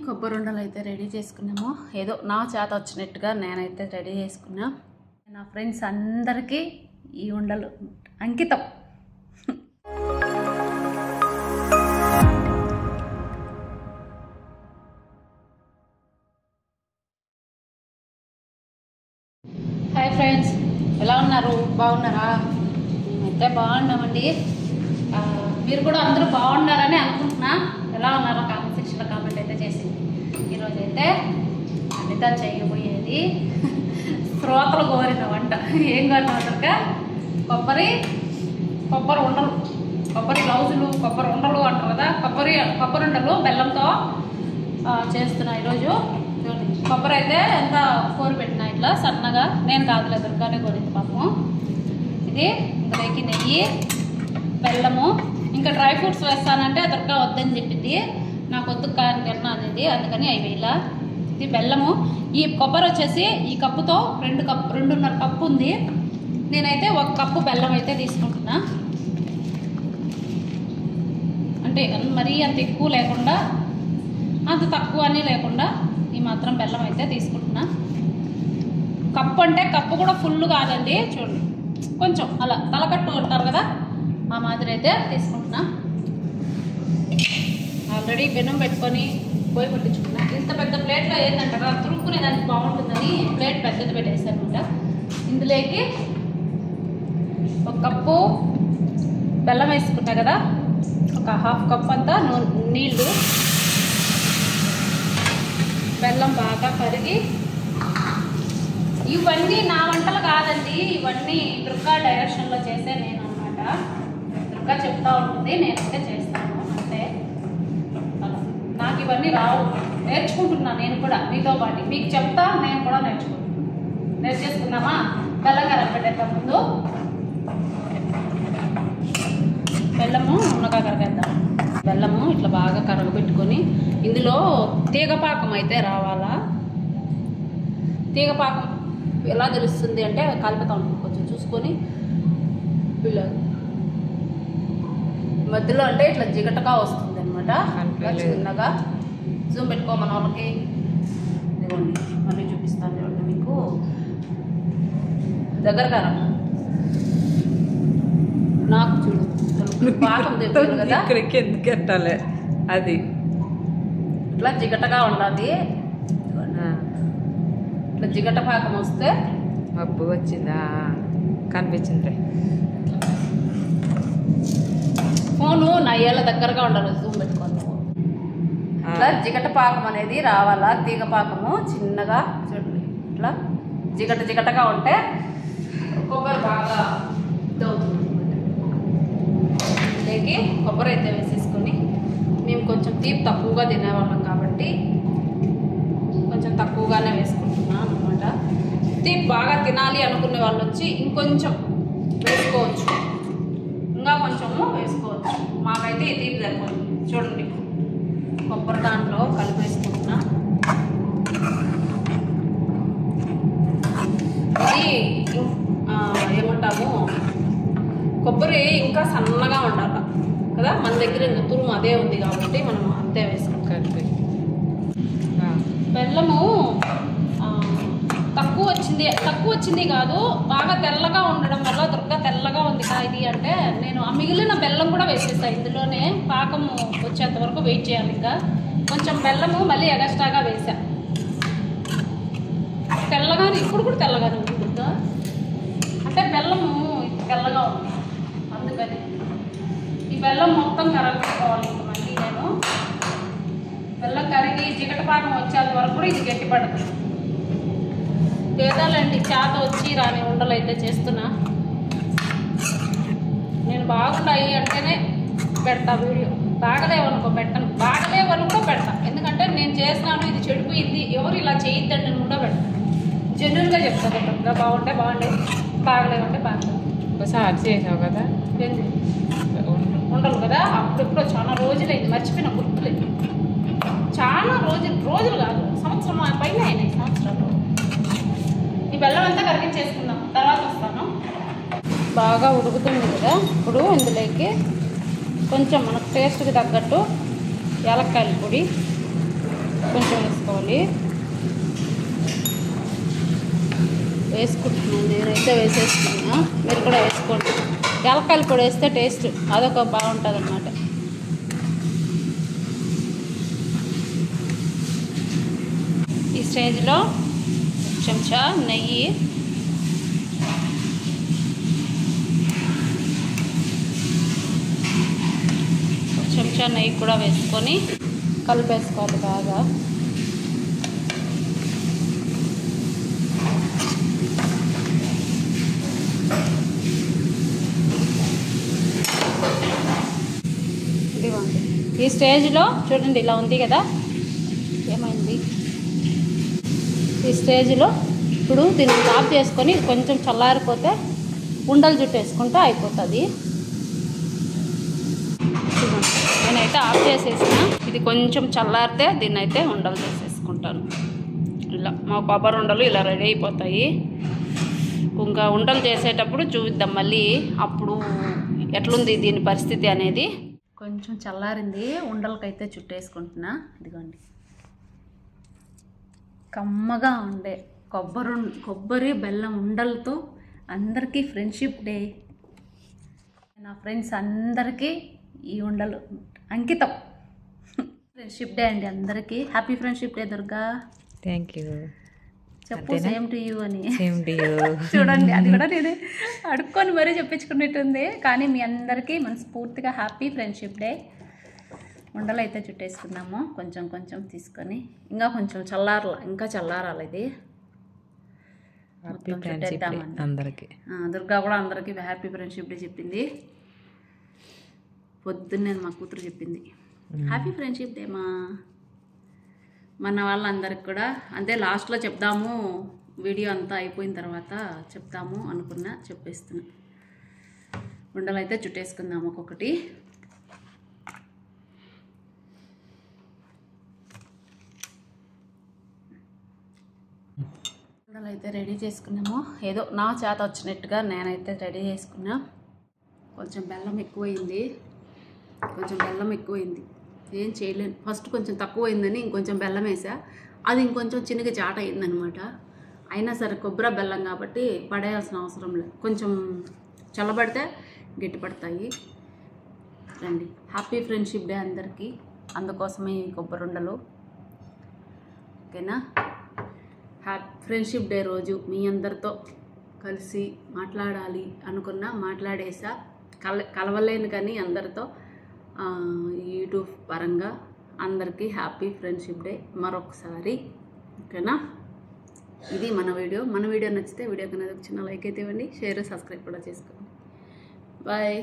కొబ్బరి ఉండలు అయితే రెడీ చేసుకున్నాము. ఏదో నా చేత వచ్చినట్టుగా నేనైతే రెడీ చేసుకున్నా. నా ఫ్రెండ్స్ అందరికీ ఈ ఉండలు అంకితం. హాయ్ ఫ్రెండ్స్, ఎలా ఉన్నారు? బాగున్నారా? మేమైతే బాగున్నామండి. మీరు కూడా అందరూ బాగున్నారని అనుకుంటున్నా. ఎలా ఉన్నారో కామెంట్ సెక్షన్లో కామెంట్ అయితే చేసింది. ఈరోజైతే అనిత చేయబోయేది శ్రోతలు కోరిన వంట. ఏం కోరిన కొబ్బరి ఉండలు, కొబ్బరి లౌజులు, కొబ్బరి ఉండలు అంటారు కదా, కొబ్బరి ఉండలు బెల్లంతో చేస్తున్నా ఈరోజు. కొబ్బరి అయితే ఎంత కోరి పెట్టినా ఇట్లా సన్నగా, నేను కాదులే దుర్గానే కోరింది పాపం. ఇది ఇందులోకి నెయ్యి, బెల్లము, ఇంకా డ్రై ఫ్రూట్స్ వేస్తానంటే దుర్గా వద్దని చెప్పింది. నాకు వద్దు కానికన్నా అనేది, అందుకని అవి ఇలా. ఇది బెల్లము. ఈ కొబ్బరి వచ్చేసి ఈ కప్పుతో 2.5 కప్పు ఉంది. నేనైతే 1 కప్పు బెల్లం అయితే తీసుకుంటున్నా. అంటే మరీ అంత ఎక్కువ లేకుండా అంత తక్కువ అని లేకుండా ఈ మాత్రం బెల్లం అయితే తీసుకుంటున్నా. కప్పు అంటే కప్పు కూడా ఫుల్ కాదండి, చూడండి కొంచెం అలా తలకట్టు అంటారు కదా, ఆ మాదిరి అయితే తీసుకుంటున్నా. ఆల్రెడీ బెన్నం పెట్టుకొని పోయి పట్టించుకున్నా. ఇంత పెద్ద ప్లేట్లో ఏంటంటారా, తురుక్కునే దానికి బాగుంటుందని ప్లేట్ పెద్దది పెట్టేసాను అనమాట. ఇందులోకి 1 కప్పు బెల్లం వేసుకున్నా కదా, ఒక 1/2 కప్ అంతా నీళ్ళు. బెల్లం బాగా కరిగి, ఇవన్నీ నా వంటలు కాదండి, ఇవన్నీ దుర్గా డైరెక్షన్లో చేసే నేను అనమాట. దుర్గా చెప్తా ఉంటుంది, నేనైతే చేస్తాను అంతే. నాకు ఇవన్నీ రావు, నేర్చుకుంటున్నా నేను కూడా మీతో పాటు. మీకు చెప్తా, నేను కూడా నేర్చేసుకున్నామా. బెల్లం కరగబెట్టేద్దాం. ముందు బెల్లము ఉన్నగా కరగేద్దాం. బెల్లము ఇట్లా బాగా కరగబెట్టుకొని ఇందులో తీగపాకం అయితే రావాలా. తీగపాకం ఎలా తెలుస్తుంది అంటే కలుపుతా ఉంటుంది, కొంచెం చూసుకొని ఇలా మధ్యలో అంటే ఇట్లా జిగటగా వస్తుంది అనమాట. చిన్నగా జూమ్ పెట్టుకోమని వాళ్ళకి. ఇదిగోండి మళ్ళీ చూపిస్తాను చూడండి మీకు దగ్గరగా. నాకు చూడు పాకం తెప్పారు కదా, ఇక్కడికి ఎందుకు పెట్టాలి, అది ఇట్లా జిగటగా ఉండాలి. ఇట్లా జిగట పాకం వస్తే మబ్బు వచ్చిందా కనిపించింది. ఫోను నా ఏళ్ళ దగ్గరగా ఉండాలి, జూమ్ పెట్టుకోవాలి. ఇట్లా జిగట పాకం అనేది రావాలా. తీగ పాకము చిన్నగా చూడండి, ఇట్లా జిగటగా ఉంటే కొబ్బరి బాగా ఇదవుతుంది. లేకి కొబ్బరి అయితే వేసేసుకొని, మేము కొంచెం తీపి తక్కువగా తినేవాళ్ళం కాబట్టి కొంచెం తక్కువగానే వేసుకుంటున్నాం అనమాట. తీపి బాగా తినాలి అనుకునే వాళ్ళు వచ్చి ఇంకొంచెం వేసుకోవచ్చు, ఇంకా కొంచెము వేసుకోవచ్చు. మాకైతే ఈ తీపి సరిపోతుంది. చూడండి కొబ్బరి దాంట్లో కలిపేసుకుంటున్నా. ఇది ఏమంటాము, కొబ్బరి ఇంకా సన్నగా ఉండాలి కదా, మన దగ్గర తురుము అదే ఉంది కాబట్టి మనం అంతే వేసుకుంటాం. బెల్లము తక్కువ వచ్చింది కాదు, బాగా తెల్లగా ఉండడం వల్ల దుర్గా తెల్లగా ఉంది ఇది అంటే నేను ఆ మిగిలిన బెల్లం కూడా వేసేస్తాను. ఇందులోనే పాకము వచ్చేంత వరకు వెయిట్ చేయాలి. ఇంకా కొంచెం బెల్లము మళ్ళీ ఎగస్ట్రాగా వేసా. తెల్లగానే ఇప్పుడు కూడా తెల్లగానే ఉంది దుర్గా, అంటే బెల్లము తెల్లగా ఉంది అందుకని. ఈ బెల్లం మొత్తం కరగబెట్టుకోవాలి. మళ్ళీ నేను బెల్లం కరిగి జిగట పాకం వచ్చేంత వరకు కూడా ఇది గట్టిపడదు. పేదాలండి చేత వచ్చి రాని ఉండలు అయితే చేస్తున్నా నేను. బాగున్నాయి అంటేనే పెడతా వీడియో, బాగలేవనుకో పెట్టను, బాగలేవనుకో పెడతా. ఎందుకంటే నేను చేసినాను, ఇది చెడిపోయింది, ఎవరు ఇలా చేయొద్దండి అని కూడా పెడతా. జెన్యున్గా చెప్తాను. ఇంకా బాగుంటే బాగుండే, బాగలేవంటే బాగలేదు. ఒకసారి చేసావు కదా ఉండలు కదా, అప్పుడెప్పుడో చాలా రోజులైంది, మర్చిపోయిన, గుర్తులేదు. చాలా రోజులు కాదు, సంవత్సరం పైన అయినాయి, సంవత్సరాలు. ఈ బెల్లం అంతా కరిగించేసుకుందాం, తర్వాత వస్తాను. బాగా ఉడుకుతుంది కదా, ఇప్పుడు ఇందులోకి కొంచెం మనకు టేస్ట్కి తగ్గట్టు యాలక్కాయల పొడి, కొంచెం వేసుకోవాలి. వేసుకుంటున్నాను, నేనైతే వేసేసుకున్నా, మీరు కూడా వేసుకోండి. యాలక్కాయలు కూడా వేస్తే టేస్ట్ అదొక బాగుంటుంది అన్నమాట. ఈ స్టేజ్లో చెంచా నెయ్యి, చెంచా నెయ్యి కూడా వేసుకొని కలిపేసుకోవాలి బాగా. ఇదిగోండి, ఈ స్టేజ్లో చూడండి ఇలా ఉంది కదా, ఏమైంది ఈ స్టేజ్లో ఇప్పుడు దీన్ని ఆఫ్ చేసుకొని కొంచెం చల్లారిపోతే ఉండలు జుట్టేసుకుంటే అయిపోతుంది. నేనైతే ఆఫ్ చేసేసిన, ఇది కొంచెం చల్లారితే దీన్ని అయితే ఉండలు చేసేసుకుంటాను. ఇలా మా కొబ్బరి ఉండలు ఇలా రెడీ అయిపోతాయి. ఇంకా ఉండలు చేసేటప్పుడు చూద్దాం మళ్ళీ అప్పుడు ఎట్లుంది దీని పరిస్థితి అనేది. కొంచెం చల్లారింది, ఉండలకైతే చుట్టేసుకుంటున్నా. ఇదిగోండి, కమ్మగా ఉండే కొబ్బరి బెల్లం ఉండలతో అందరికీ ఫ్రెండ్షిప్ డే. నా ఫ్రెండ్స్ అందరికీ ఈ ఉండలు అంకితం. ఫ్రెండ్షిప్ డే అండి అందరికీ. Happy friendship day Durga. Thank you. చెప్పు సేమ్ టు యూ అని. Same to you. చూడండి, అది కూడా నేను అడుక్కొని మరీ చెప్పించుకున్నట్టుంది. కానీ మీ అందరికీ మనస్ఫూర్తిగా హ్యాపీ ఫ్రెండ్షిప్ డే. ఉండలు అయితే చుట్టేసుకున్నాము కొంచెం కొంచెం తీసుకొని. ఇంకా కొంచెం ఇంకా చల్లారాలి ఇది. మొత్తం చుట్టేద్దామని అందరికీ. దుర్గా కూడా అందరికీ హ్యాపీ ఫ్రెండ్షిప్ డే చెప్పింది. పొద్దున్నే మా కూతురు చెప్పింది హ్యాపీ ఫ్రెండ్షిప్ డే మన వాళ్ళందరికి కూడా. అంతే లాస్ట్లో చెప్దాము, వీడియో అంతా అయిపోయిన తర్వాత చెప్తాము అనుకున్నా, చెప్పేస్తున్నా. ఉండలు అయితే చుట్టేసుకుందాము ఒక్కొక్కటి. ఉండలు అయితే రెడీ చేసుకున్నాము. ఏదో నా చేత వచ్చినట్టుగా నేనైతే రెడీ చేసుకున్నా. కొంచెం బెల్లం ఎక్కువైంది, ఏం చేయలేను. ఫస్ట్ కొంచెం తక్కువైందని ఇంకొంచెం బెల్లం వేసా, అది ఇంకొంచెం చిన్నగా చాట అయిందనమాట. అయినా సరే కొబ్బరి బెల్లం కాబట్టి పడేయాల్సిన అవసరం లేదు, కొంచెం చల్లబడితే గట్టిపడతాయి. రండి, హ్యాపీ ఫ్రెండ్షిప్ డే అందరికీ. అందుకోసమే ఈ కొబ్బరి ఉండలు. ఓకేనా? ఫ్రెండ్షిప్ డే రోజు మీ అందరితో కలిసి మాట్లాడాలి అనుకున్నా, మాట్లాడేసా. కలవలేను కానీ అందరితో యూట్యూబ్ పరంగా. అందరికీ హ్యాపీ ఫ్రెండ్షిప్ డే మరొకసారి. ఓకేనా? ఇది మన వీడియో నచ్చితే వీడియో కన్నా చిన్న లైక్ అయితే ఇవ్వండి, షేర్ సబ్స్క్రైబ్ కూడా చేసుకోండి. బాయ్.